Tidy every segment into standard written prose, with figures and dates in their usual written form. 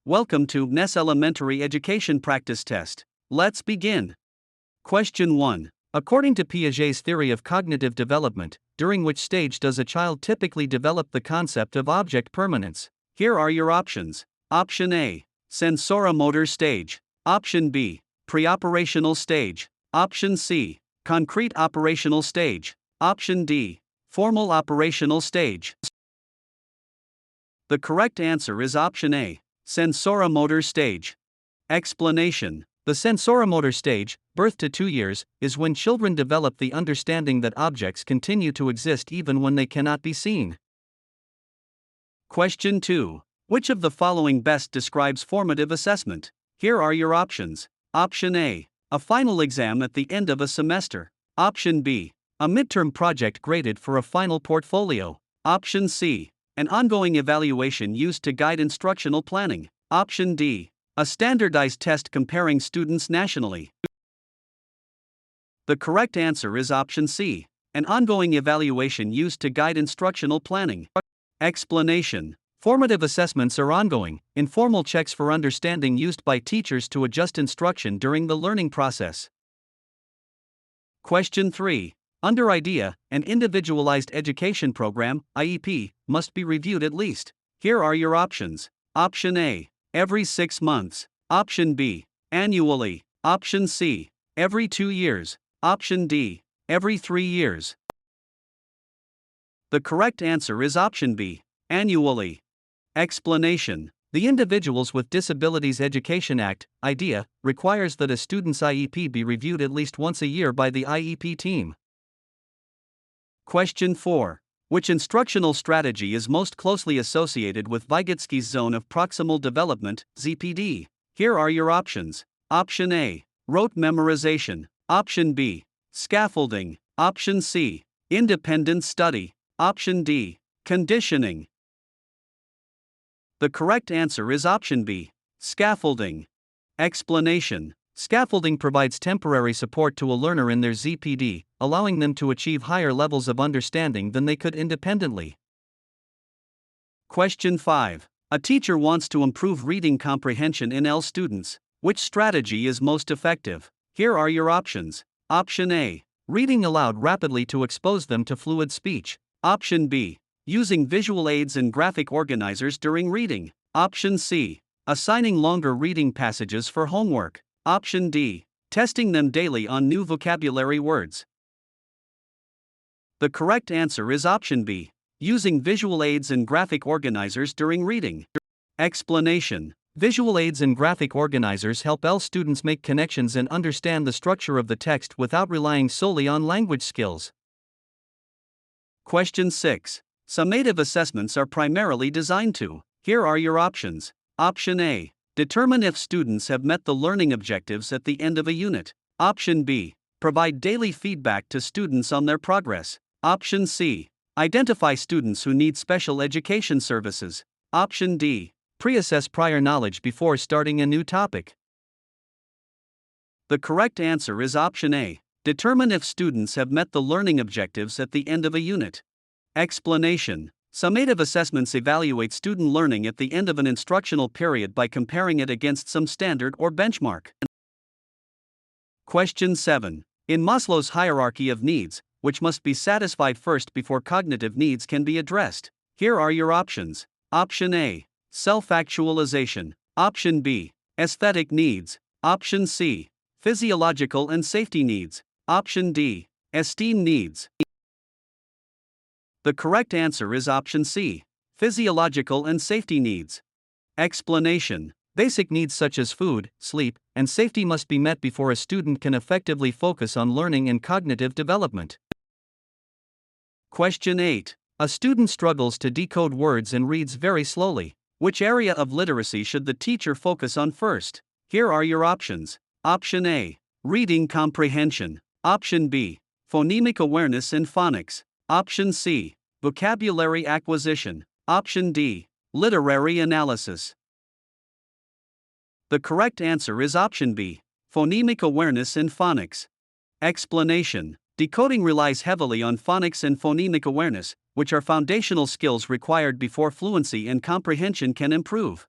Welcome to NES Elementary Education Practice Test. Let's begin. Question 1. According to Piaget's theory of cognitive development, during which stage does a child typically develop the concept of object permanence? Here are your options. Option A. Sensoromotor stage. Option B. Preoperational stage. Option C. Concrete operational stage. Option D. Formal operational stage. The correct answer is option A. Sensoromotor stage. Explanation. The sensoromotor stage, birth to 2 years, is when children develop the understanding that objects continue to exist even when they cannot be seen. Question 2. Which of the following best describes formative assessment? Here are your options. Option A. A final exam at the end of a semester. Option B. A midterm project graded for a final portfolio. Option C. An ongoing evaluation used to guide instructional planning. Option D. A standardized test comparing students nationally. The correct answer is option C. An ongoing evaluation used to guide instructional planning. Explanation. Formative assessments are ongoing, informal checks for understanding used by teachers to adjust instruction during the learning process. Question 3. Under IDEA, an individualized education program, IEP, must be reviewed at least. Here are your options. Option A. Every 6 months. Option B. Annually. Option C. Every 2 years. Option D. Every 3 years. The correct answer is option B. Annually. Explanation. The Individuals with Disabilities Education Act, IDEA, requires that a student's IEP be reviewed at least once a year by the IEP team. Question 4. Which instructional strategy is most closely associated with Vygotsky's zone of proximal development, ZPD? Here are your options. Option A. Rote memorization. Option B. Scaffolding. Option C. Independent study. Option D. Conditioning. The correct answer is option B. Scaffolding. Explanation. Scaffolding provides temporary support to a learner in their ZPD, allowing them to achieve higher levels of understanding than they could independently. Question 5. A teacher wants to improve reading comprehension in L students. Which strategy is most effective? Here are your options. Option A. Reading aloud rapidly to expose them to fluid speech. Option B. Using visual aids and graphic organizers during reading. Option C. Assigning longer reading passages for homework. Option D. Testing them daily on new vocabulary words. The correct answer is option B. Using visual aids and graphic organizers during reading. Explanation. Visual aids and graphic organizers help L students make connections and understand the structure of the text without relying solely on language skills. Question 6. Summative assessments are primarily designed to. Here are your options. Option A. Determine if students have met the learning objectives at the end of a unit. Option B. Provide daily feedback to students on their progress. Option C. Identify students who need special education services. Option D. Pre-assess prior knowledge before starting a new topic. The correct answer is option A. Determine if students have met the learning objectives at the end of a unit. Explanation. Summative assessments evaluate student learning at the end of an instructional period by comparing it against some standard or benchmark. Question 7. In Maslow's hierarchy of needs, which must be satisfied first before cognitive needs can be addressed? Here are your options. Option A. Self-actualization. Option B. Aesthetic needs. Option C. Physiological and safety needs. Option D. Esteem needs. The correct answer is option C. Physiological and safety needs. Explanation. Basic needs such as food, sleep, and safety must be met before a student can effectively focus on learning and cognitive development. Question 8. A student struggles to decode words and reads very slowly. Which area of literacy should the teacher focus on first? Here are your options. Option A. Reading comprehension. Option B. Phonemic awareness and phonics. Option C. Vocabulary acquisition. Option D. Literary analysis. The correct answer is option B. Phonemic awareness and phonics. Explanation. Decoding relies heavily on phonics and phonemic awareness, which are foundational skills required before fluency and comprehension can improve.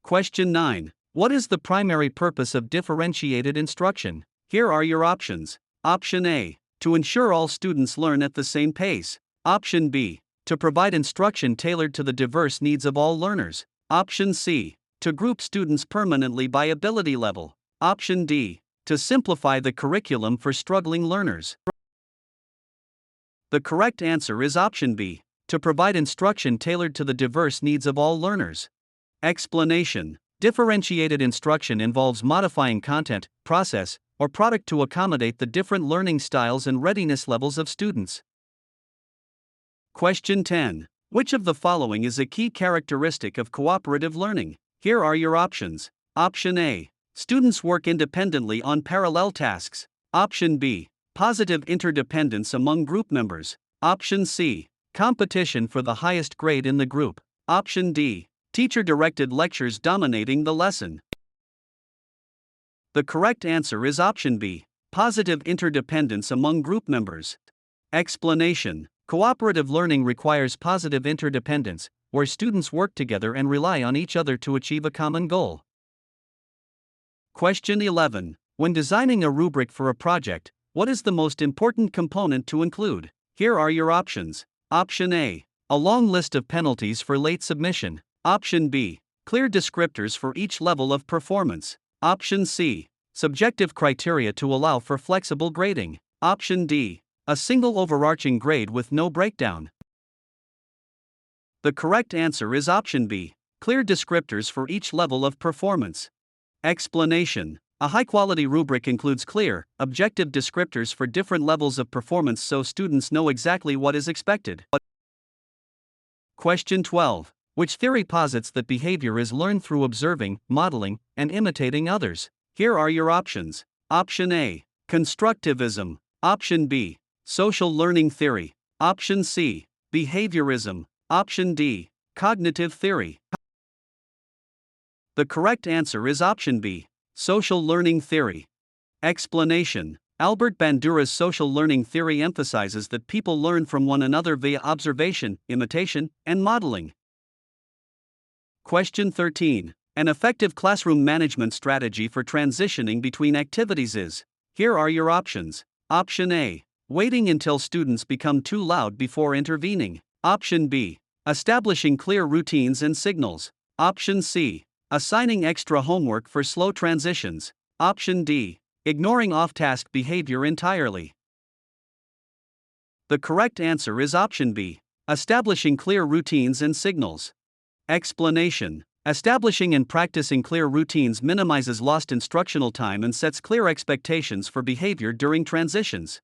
Question 9. What is the primary purpose of differentiated instruction? Here are your options. Option A. To ensure all students learn at the same pace. Option B. To provide instruction tailored to the diverse needs of all learners. Option C. To group students permanently by ability level. Option D. To simplify the curriculum for struggling learners. The correct answer is option B. To provide instruction tailored to the diverse needs of all learners. Explanation. Differentiated instruction involves modifying content, process, or product to accommodate the different learning styles and readiness levels of students. Question 10. Which of the following is a key characteristic of cooperative learning? Here are your options. Option A. Students work independently on parallel tasks. Option B. Positive interdependence among group members. Option C. Competition for the highest grade in the group. Option D. Teacher-directed lectures dominating the lesson. The correct answer is option B. Positive interdependence among group members. Explanation. Cooperative learning requires positive interdependence, where students work together and rely on each other to achieve a common goal. Question 11. When designing a rubric for a project, what is the most important component to include? Here are your options. Option A. A long list of penalties for late submission. Option B. Clear descriptors for each level of performance. Option C. Subjective criteria to allow for flexible grading. Option D. A single overarching grade with no breakdown. The correct answer is option B. Clear descriptors for each level of performance. Explanation. A high-quality rubric includes clear, objective descriptors for different levels of performance so students know exactly what is expected. Question 12. Which theory posits that behavior is learned through observing, modeling, and imitating others? Here are your options. Option A. Constructivism. Option B. Social learning theory. Option C. Behaviorism. Option D. Cognitive theory. The correct answer is option B. Social learning theory. Explanation. Albert Bandura's social learning theory emphasizes that people learn from one another via observation, imitation, and modeling. Question 13. An effective classroom management strategy for transitioning between activities is. Here are your options. Option A. Waiting until students become too loud before intervening. Option B. Establishing clear routines and signals. Option C. Assigning extra homework for slow transitions. Option D. Ignoring off-task behavior entirely. The correct answer is option B. Establishing clear routines and signals. Explanation. Establishing and practicing clear routines minimizes lost instructional time and sets clear expectations for behavior during transitions.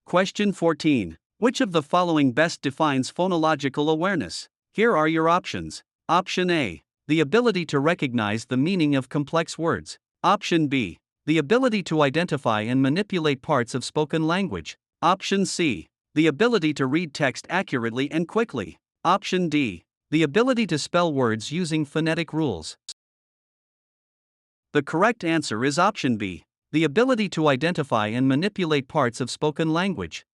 Question 14. Which of the following best defines phonological awareness? Here are your options. Option A. The ability to recognize the meaning of complex words. Option B. The ability to identify and manipulate parts of spoken language. Option C. The ability to read text accurately and quickly. Option D. The ability to spell words using phonetic rules. The correct answer is option B. The ability to identify and manipulate parts of spoken language.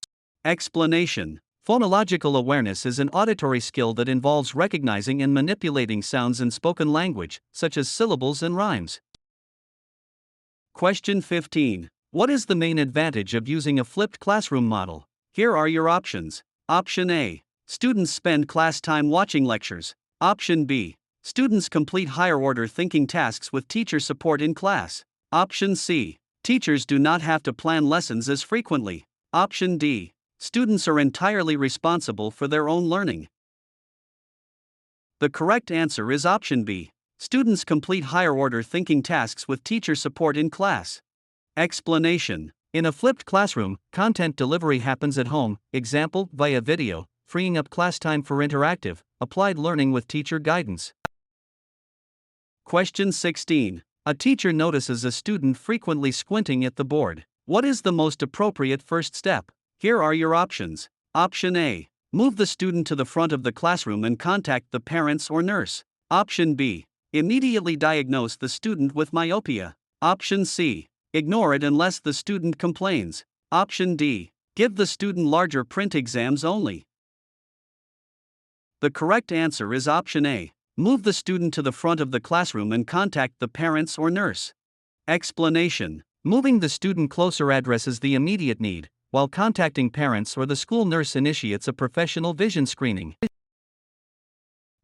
Explanation. Phonological awareness is an auditory skill that involves recognizing and manipulating sounds in spoken language, such as syllables and rhymes. Question 15. What is the main advantage of using a flipped classroom model? Here are your options. Option A. Students spend class time watching lectures. Option B. Students complete higher-order thinking tasks with teacher support in class. Option C. Teachers do not have to plan lessons as frequently. Option D. Students are entirely responsible for their own learning. The correct answer is option B. Students complete higher-order thinking tasks with teacher support in class. Explanation. In a flipped classroom, content delivery happens at home, example, via video, freeing up class time for interactive, applied learning with teacher guidance. Question 16. A teacher notices a student frequently squinting at the board. What is the most appropriate first step? Here are your options. Option A. Move the student to the front of the classroom and contact the parents or nurse. Option B. Immediately diagnose the student with myopia. Option C. Ignore it unless the student complains. Option D. Give the student larger print exams only. The correct answer is option A. Move the student to the front of the classroom and contact the parents or nurse. Explanation. Moving the student closer addresses the immediate need, while contacting parents or the school nurse initiates a professional vision screening.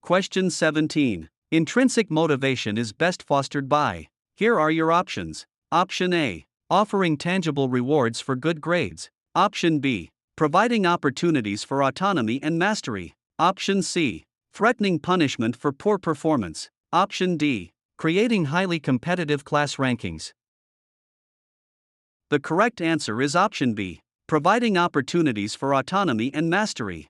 Question 17. Intrinsic motivation is best fostered by. Here are your options. Option A. Offering tangible rewards for good grades. Option B. Providing opportunities for autonomy and mastery. Option C. Threatening punishment for poor performance. Option D. Creating highly competitive class rankings. The correct answer is option B. Providing opportunities for autonomy and mastery.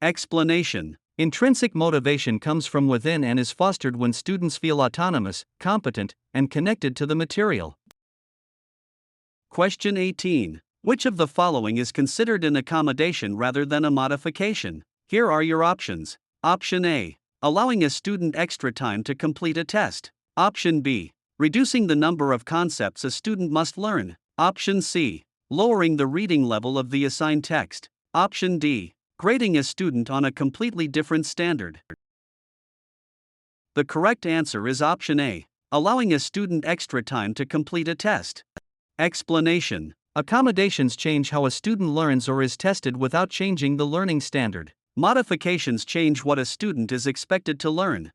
Explanation. Intrinsic motivation comes from within and is fostered when students feel autonomous, competent, and connected to the material. Question 18. Which of the following is considered an accommodation rather than a modification? Here are your options. Option A. Allowing a student extra time to complete a test. Option B. Reducing the number of concepts a student must learn. Option C. Lowering the reading level of the assigned text. Option D. Grading a student on a completely different standard. The correct answer is option A. Allowing a student extra time to complete a test. Explanation. Accommodations change how a student learns or is tested without changing the learning standard. Modifications change what a student is expected to learn.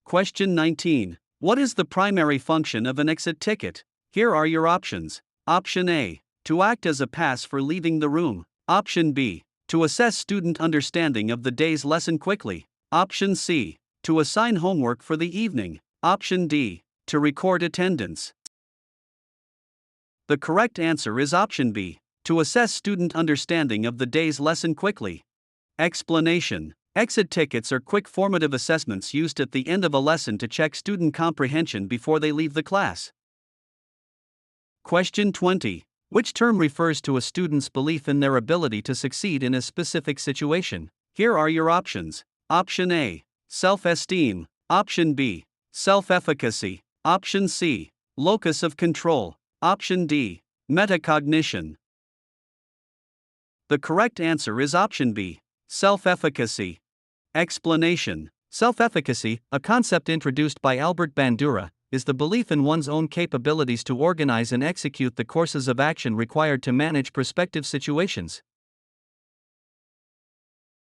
Question 19. What is the primary function of an exit ticket? Here are your options. Option A. To act as a pass for leaving the room. Option B. To assess student understanding of the day's lesson quickly. Option C. To assign homework for the evening. Option D. To record attendance. The correct answer is option B. To assess student understanding of the day's lesson quickly. Explanation. Exit tickets are quick formative assessments used at the end of a lesson to check student comprehension before they leave the class. Question 20. Which term refers to a student's belief in their ability to succeed in a specific situation? Here are your options. Option A. Self-esteem. Option B. Self-efficacy. Option C. Locus of control. Option D. Metacognition. The correct answer is option B. Self-efficacy. Explanation. Self-efficacy, a concept introduced by Albert Bandura, is the belief in one's own capabilities to organize and execute the courses of action required to manage prospective situations.